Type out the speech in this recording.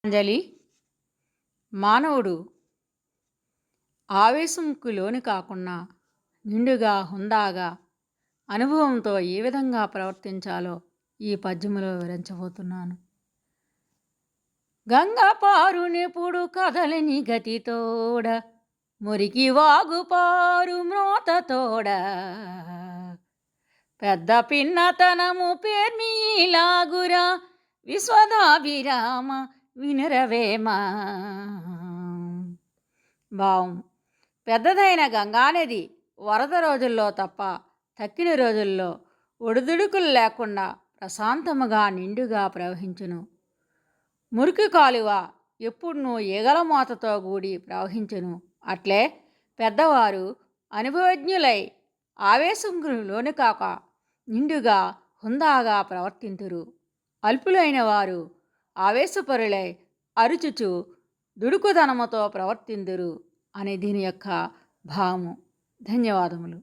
అంజలి. మానవుడు ఆవేశంకు లోను కాకుండా నిండుగా, హుందాగా, అనుభవంతో ఏ విధంగా ప్రవర్తించాలో ఈ పద్యములో వివరించబోతున్నాను. గంగపారునెప్పుడు కదలని గతితోడ, మురికి వాగుపారు మ్రోతతోడ, పెద్ద పిన్నతనము పేర్మీలాగురా విశ్వదాభిరామ వినురవేమా. భావం: పెద్దదైన గంగానది వరద రోజుల్లో తప్ప తక్కిన రోజుల్లో ఒడిదుడుకులు లేకుండా ప్రశాంతముగా నిండుగా ప్రవహించును. మురికి కాలువ ఎప్పుడునూ ఈగల మోతతో కూడి ప్రవహించును. అట్లే పెద్దవారు అనుభవజ్ఞులై ఆవేశంకు లోను కాక నిండుగా, హుందాగా ప్రవర్తింతురు. అల్పులైన వారు ఆవేశపరులై అరుచుచు దుడుకుదనముతో ప్రవర్తిందురు అని దీని యొక్క భావము. ధన్యవాదములు.